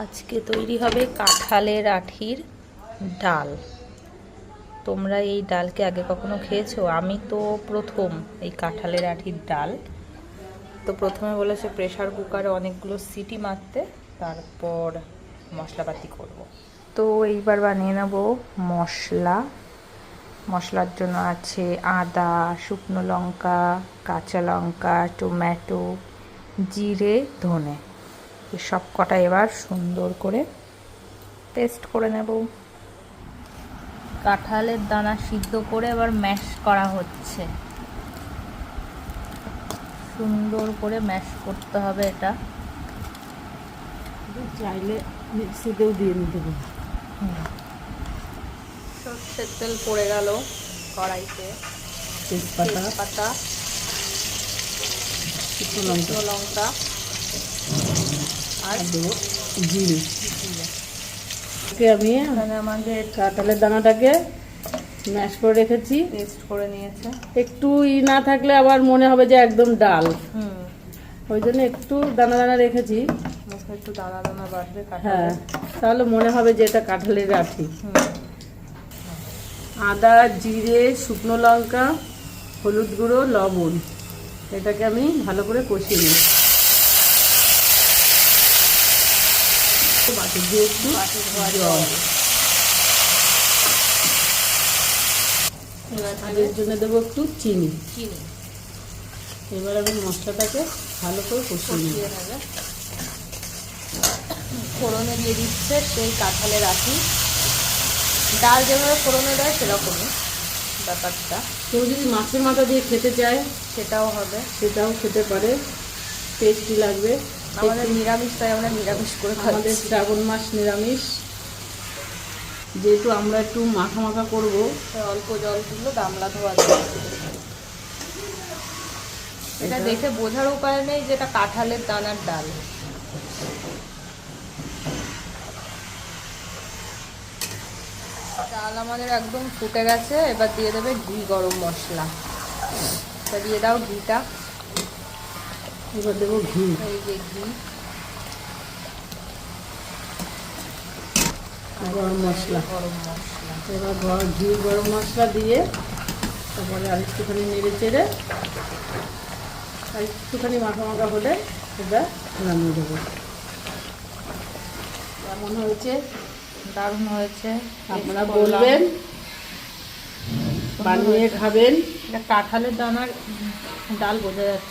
আজকে তৈরি হবে কাঁঠালের আঠির ডাল। তোমরা এই ডালকে আগে কখনো খেয়েছো? আমি তো প্রথম এই কাঁঠালের আঠির ডাল। তো প্রথমে বলেছে প্রেসার কুকারে অনেকগুলো সিটি মারতে, তারপর মশলাপাতি করব। তো এইবার বানিয়ে নেব মশলা। মশলার জন্য আছে আদা, শুকনো লঙ্কা, কাঁচা লঙ্কা, টমেটো, জিরে, ধনে। সব কটা এবার সুন্দর করে পেস্ট করে নেব। কাঁঠালের দানা সিদ্ধ করে এবার ম্যাশ করা হচ্ছে। সুন্দর করে ম্যাশ করতে হবে এটা। চাইলে মিক্সিতেও দিয়ে নিতে পারো। সর্ষের তেল পড়ে গেল কড়াইতে। তেজপাতা, শুকনো লঙ্কা আর দেবো জিরে। আমি এখানে আমাদের কাঁঠালের দানাটাকে ম্যাশ করে রেখেছি, পেস্ট করে নিয়েছে। একটু না থাকলে আবার মনে হবে যে একদম ডাল, ওই জন্য একটু দানা দানা রেখেছি। একটু দানা দানা বাড়বে। হ্যাঁ, তাহলে মনে হবে যে এটা কাঁঠালের আঠি। আদা, জিরে, শুকনো লঙ্কা, হলুদ গুঁড়ো, লবণ, এটাকে আমি ভালো করে কষিয়ে নিই। বাটি দিয়ে একটু জল, এর জন্য দেবো একটু চিনি। এবার আমি মশলাটাকে ভালো করে কষিয়ে নিই। ফোড়নে দিয়ে দিচ্ছে সেই কাঁঠালের আঠি। ডাল যেভাবে ফোড়নে দেয় সেরকমই ব্যাপারটা। কেউ যদি মাছের মাথা দিয়ে খেতে চায় সেটাও হবে, সেটাও খেতে পারে, টেস্টি লাগবে। আমাদের নিরামিষ, তাই আমরা নিরামিষ করে খাই। আমাদের শ্রাবণ মাস নিরামিষ, যেহেতু আমরা একটু মাখা মাখা করবো, অল্প জল দিল, গামলা ধোয়া যায়। এটা দেখে বোঝার উপায় নেই যে এটা কাঁঠালের দানার ডাল। ডাল আমাদের একদম ফুটে গেছে। এবার দিয়ে দেবে ঘি, গরম মশলা। এটা দিয়ে দাও ঘিটা। এবার দেবো ঘি। এই যে ঘি, গরম মশলা। এবার ঘি গরম মশলা দিয়ে তারপরে আর একটুখানি নেড়ে চেড়ে আর একটুখানি মাখা মাখা হলে এটা নামিয়ে দেবো। কেমন হয়েছে? দারুণ হয়েছে। আপনারা বলবেন, বানিয়ে খাবেন। এটা কাঁঠালের দানার ডাল বোঝা যাচ্ছে।